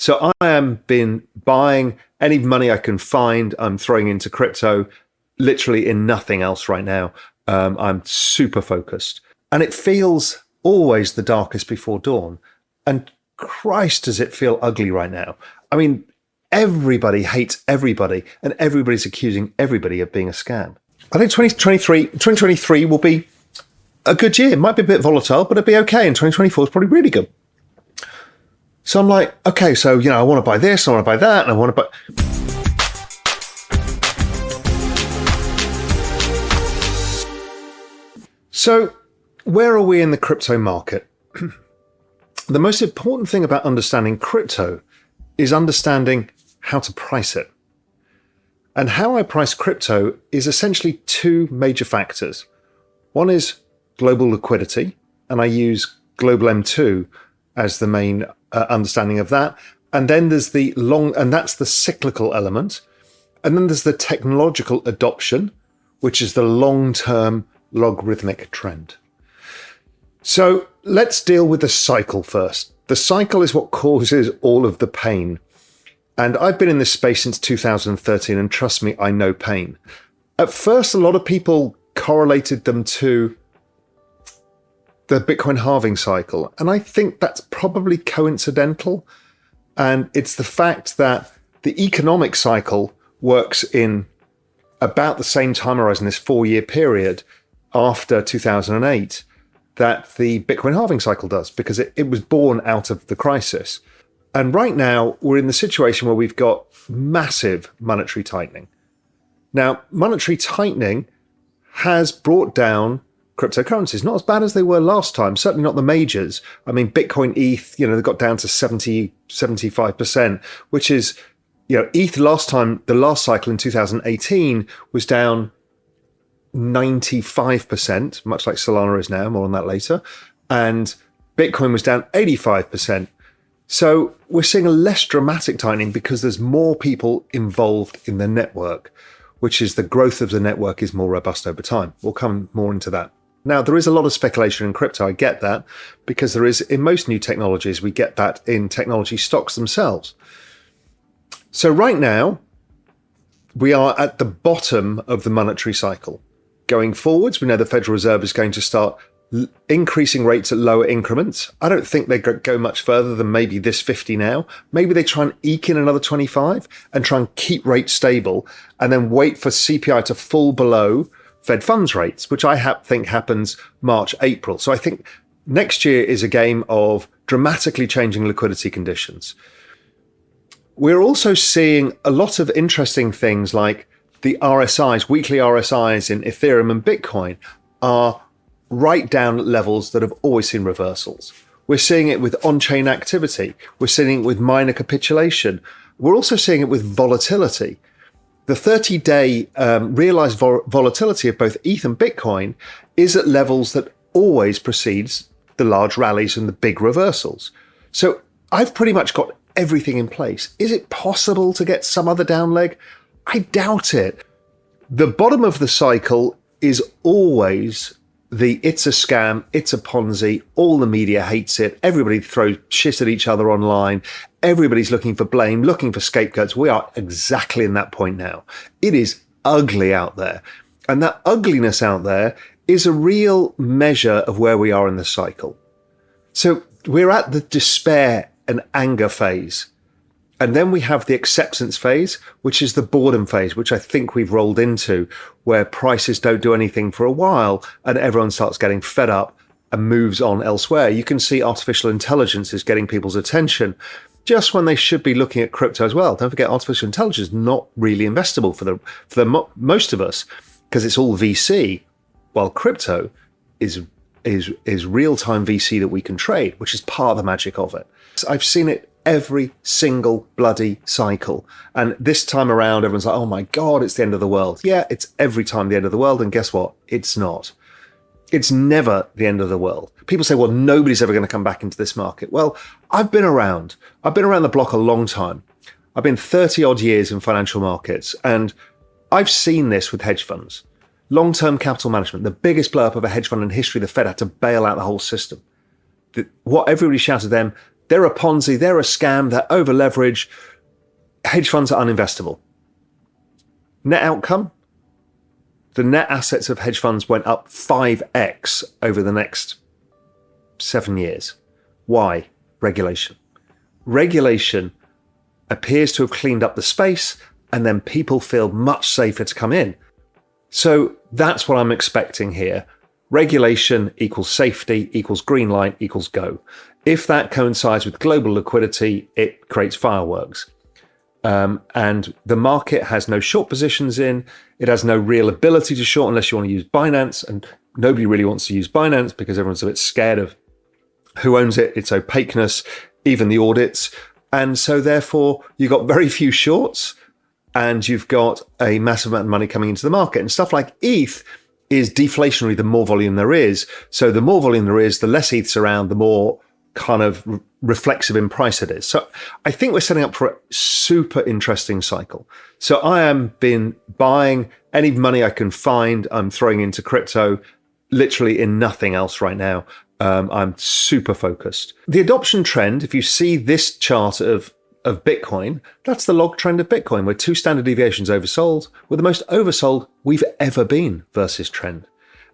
So I am been buying any money I can find. I'm throwing into crypto, literally in nothing else right now. I'm super focused. And it feels always the darkest before dawn. And Christ, does it feel ugly right now. I mean, everybody hates everybody and everybody's accusing everybody of being a scam. I think 2023 will be a good year. It might be a bit volatile, but it'll be okay. And 2024 is probably really good. So I'm like, okay, so, I want to buy this, I want to buy that, and I want to buy... So where are we in the crypto market? The most important thing about understanding crypto is understanding how to price it. And how I price crypto is essentially two major factors. One is global liquidity, and I use global M2 as the main understanding of that. And then there's and that's the cyclical element. And then there's the technological adoption, which is the long-term logarithmic trend. So let's deal with the cycle first. The cycle is what causes all of the pain. And I've been in this space since 2013, and trust me, I know pain. At first, a lot of people correlated them to the Bitcoin halving cycle. And I think that's probably coincidental. And it's the fact that the economic cycle works in about the same time horizon, this 4-year period after 2008, that the Bitcoin halving cycle does, because it was born out of the crisis. And right now, we're in the situation where we've got massive monetary tightening. Now, monetary tightening has brought down cryptocurrencies, not as bad as they were last time, certainly not the majors. I mean, Bitcoin, ETH, they got down to 75%, which is, ETH last time, the last cycle in 2018 was down 95%, much like Solana is now, more on that later. And Bitcoin was down 85%. So we're seeing a less dramatic tightening because there's more people involved in the network, which is the growth of the network is more robust over time. We'll come more into that. Now, there is a lot of speculation in crypto. I get that, because there is in most new technologies, we get that in technology stocks themselves. So right now, we are at the bottom of the monetary cycle. Going forwards, we know the Federal Reserve is going to start increasing rates at lower increments. I don't think they go much further than maybe this 50 now. Maybe they try and eke in another 25 and try and keep rates stable and then wait for CPI to fall below Fed funds rates, which I think happens March, April. So I think next year is a game of dramatically changing liquidity conditions. We're also seeing a lot of interesting things like the RSIs, weekly RSIs in Ethereum and Bitcoin are right down at levels that have always seen reversals. We're seeing it with on-chain activity. We're seeing it with minor capitulation. We're also seeing it with volatility. The 30-day realized volatility of both ETH and Bitcoin is at levels that always precedes the large rallies and the big reversals. So I've pretty much got everything in place. Is it possible to get some other down leg? I doubt it. The bottom of the cycle is always it's a scam, it's a Ponzi, all the media hates it, everybody throws shit at each other online, everybody's looking for blame, looking for scapegoats. We are exactly in that point now. It is ugly out there. And that ugliness out there is a real measure of where we are in the cycle. So we're at the despair and anger phase. And then we have the acceptance phase, which is the boredom phase, which I think we've rolled into, where prices don't do anything for a while and everyone starts getting fed up and moves on elsewhere. You can see artificial intelligence is getting people's attention just when they should be looking at crypto as well. Don't forget, artificial intelligence is not really investable for most of us because it's all VC, while crypto is real-time VC that we can trade, which is part of the magic of it. I've seen it every single bloody cycle. And this time around, everyone's like, oh my God, it's the end of the world. Yeah, it's every time the end of the world. And guess what? It's not. It's never the end of the world. People say, well, nobody's ever going to come back into this market. Well, I've been around. I've been around the block a long time. I've been 30 odd years in financial markets. And I've seen this with hedge funds. Long-term capital management, the biggest blow up of a hedge fund in history, the Fed had to bail out the whole system. What everybody shouted at them, They're a Ponzi, they're a scam, they're over leveraged. Hedge funds are uninvestable. Net outcome? The net assets of hedge funds went up 5x over the next 7 years. Why? Regulation. Regulation appears to have cleaned up the space, and then people feel much safer to come in. So that's what I'm expecting here. Regulation equals safety, equals green light, equals go. If that coincides with global liquidity, it creates fireworks. And the market has no short positions in. It has no real ability to short unless you want to use Binance. And nobody really wants to use Binance because everyone's a bit scared of who owns it, its opaqueness, even the audits. And so therefore, you've got very few shorts and you've got a massive amount of money coming into the market. And stuff like ETH is deflationary the more volume there is. So the more volume there is, the less ETH's around, the more kind of reflexive in price it is. So I think we're setting up for a super interesting cycle. So I am been buying any money I can find. I'm throwing into crypto, literally in nothing else right now. I'm super focused. The adoption trend, if you see this chart of Bitcoin, that's the log trend of Bitcoin. We're 2 standard deviations oversold. We're the most oversold we've ever been versus trend.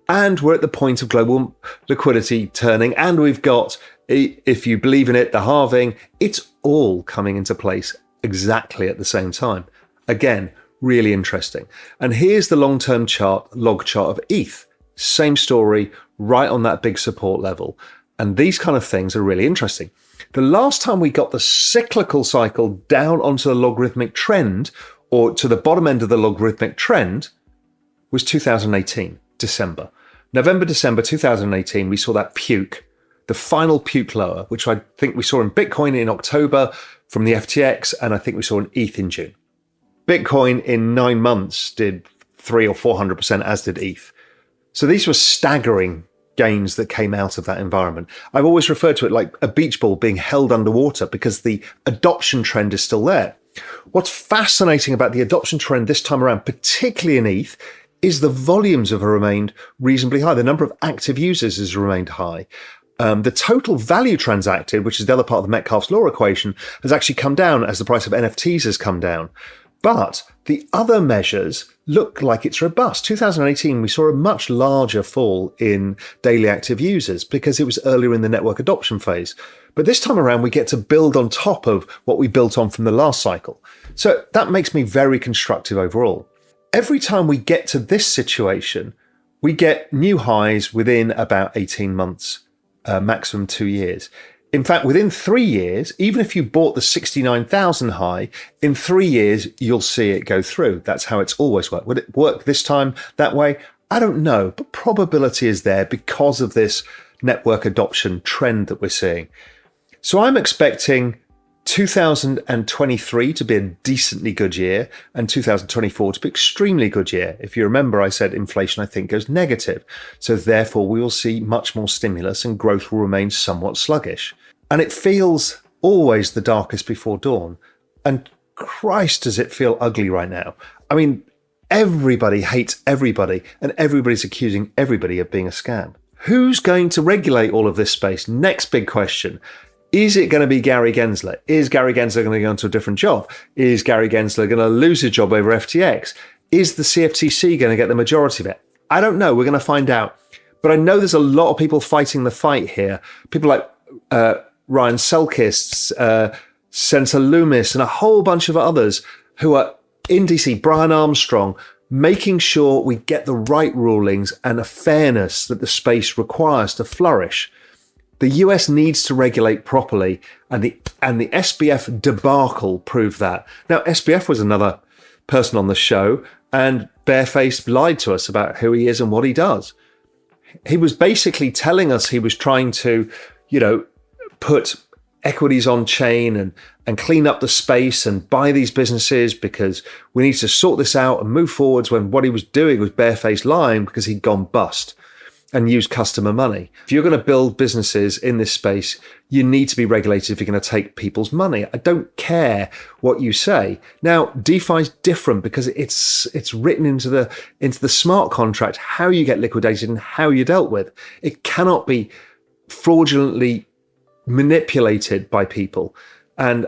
And we're at the point of global liquidity turning. And we've got, if you believe in it, the halving. It's all coming into place exactly at the same time. Again, really interesting. And here's the long-term chart, log chart of ETH. Same story, right on that big support level. And these kind of things are really interesting. The last time we got the cyclical cycle down onto the logarithmic trend, or to the bottom end of the logarithmic trend, was 2018, December. November, December 2018, we saw that puke, the final puke lower, which I think we saw in Bitcoin in October from the FTX, and I think we saw in ETH in June. Bitcoin in 9 months did 300 or 400%, as did ETH. So these were staggering gains that came out of that environment. I've always referred to it like a beach ball being held underwater because the adoption trend is still there. What's fascinating about the adoption trend this time around, particularly in ETH, is the volumes have remained reasonably high. The number of active users has remained high. The total value transacted, which is the other part of the Metcalfe's law equation, has actually come down as the price of NFTs has come down. But the other measures look like it's robust. 2018, we saw a much larger fall in daily active users because it was earlier in the network adoption phase. But this time around, we get to build on top of what we built on from the last cycle. So that makes me very constructive overall. Every time we get to this situation, we get new highs within about 18 months, maximum 2 years. In fact, within 3 years, even if you bought the 69,000 high, in 3 years, you'll see it go through. That's how it's always worked. Would it work this time that way? I don't know, but probability is there because of this network adoption trend that we're seeing. So I'm expecting 2023 to be a decently good year and 2024 to be extremely good year. If you remember, I said inflation, I think, goes negative. So therefore, we will see much more stimulus and growth will remain somewhat sluggish. And it feels always the darkest before dawn. And Christ, does it feel ugly right now. I mean, everybody hates everybody and everybody's accusing everybody of being a scam. Who's going to regulate all of this space? Next big question. Is it going to be Gary Gensler? Is Gary Gensler going to go into a different job? Is Gary Gensler going to lose his job over FTX? Is the CFTC going to get the majority of it? I don't know. We're going to find out. But I know there's a lot of people fighting the fight here. People like Ryan Selkis, Senator Loomis, and a whole bunch of others who are in DC, Brian Armstrong, making sure we get the right rulings and a fairness that the space requires to flourish. The US needs to regulate properly, and the SBF debacle proved that. Now, SBF was another person on the show, and barefaced lied to us about who he is and what he does. He was basically telling us he was trying to, put equities on chain and clean up the space and buy these businesses because we need to sort this out and move forwards, when what he was doing was barefaced lying because he'd gone bust and used customer money. If you're going to build businesses in this space, you need to be regulated if you're going to take people's money. I don't care what you say. Now, DeFi is different because it's written into the smart contract how you get liquidated and how you're dealt with. It cannot be fraudulently manipulated by people. And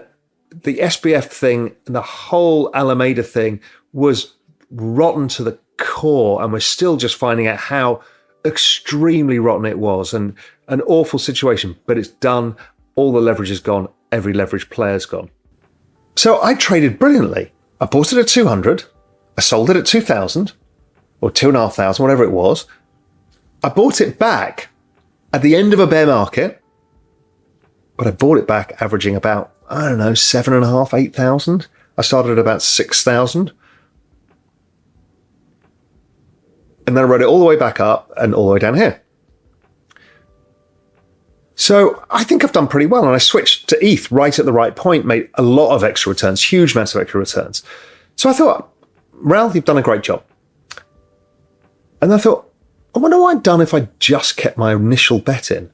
the SBF thing and the whole Alameda thing was rotten to the core, and we're still just finding out how extremely rotten it was, and an awful situation, but it's done. All the leverage is gone. Every leverage player's gone. So I traded brilliantly. I bought it at 200. I sold it at 2,000 or 2,500, whatever it was. I bought it back at the end of a bear market, but I bought it back averaging about, 7,500, 8,000. I started at about 6,000. And then I rode it all the way back up and all the way down here. So I think I've done pretty well. And I switched to ETH right at the right point, made a lot of extra returns, huge amounts of extra returns. So I thought, Raoul, you've done a great job. And I thought, I wonder what I'd done if I just kept my initial bet in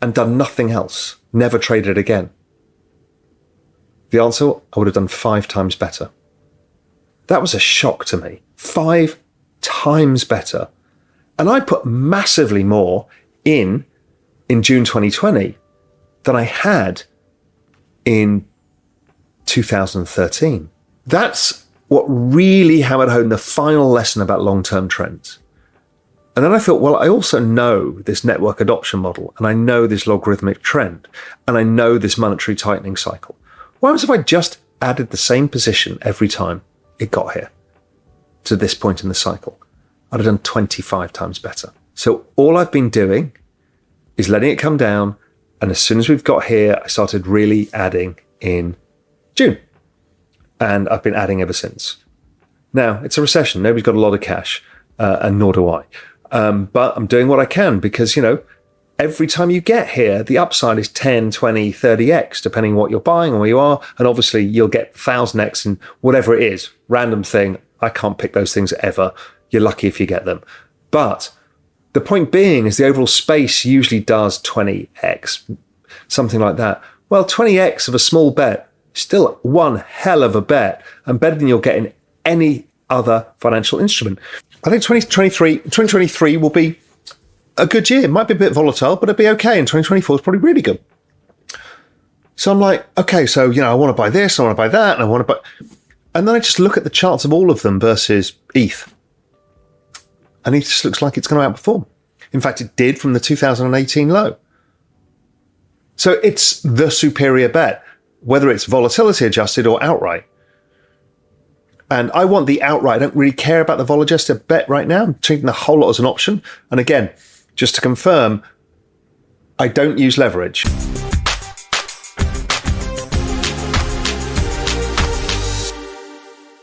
and done nothing else, never traded again. The answer, I would have done 5 times better. That was a shock to me. 5 times better. And I put massively more in June 2020 than I had in 2013. That's what really hammered home the final lesson about long-term trends. And then I thought, well, I also know this network adoption model, and I know this logarithmic trend, and I know this monetary tightening cycle. What happens if I just added the same position every time it got here to this point in the cycle? I'd have done 25 times better. So all I've been doing is letting it come down. And as soon as we've got here, I started really adding in June. And I've been adding ever since. Now, it's a recession. Nobody's got a lot of cash, and nor do I. But I'm doing what I can because, every time you get here, the upside is 10, 20, 30x, depending on what you're buying and where you are. And obviously, you'll get 1,000x and whatever it is, random thing. I can't pick those things ever. You're lucky if you get them. But the point being is the overall space usually does 20x, something like that. Well, 20x of a small bet, still one hell of a bet, and better than you'll get in any other financial instrument. I think 2023 will be a good year. It might be a bit volatile, but it'll be okay. And 2024 is probably really good. So I'm like, okay, so, I want to buy this, I want to buy that, and I want to buy... And then I just look at the charts of all of them versus ETH. And it just looks like it's going to outperform. In fact, it did from the 2018 low. So it's the superior bet, whether it's volatility adjusted or outright. And I want the outright. I don't really care about the vol adjusted bet right now. I'm treating the whole lot as an option. And again, just to confirm, I don't use leverage.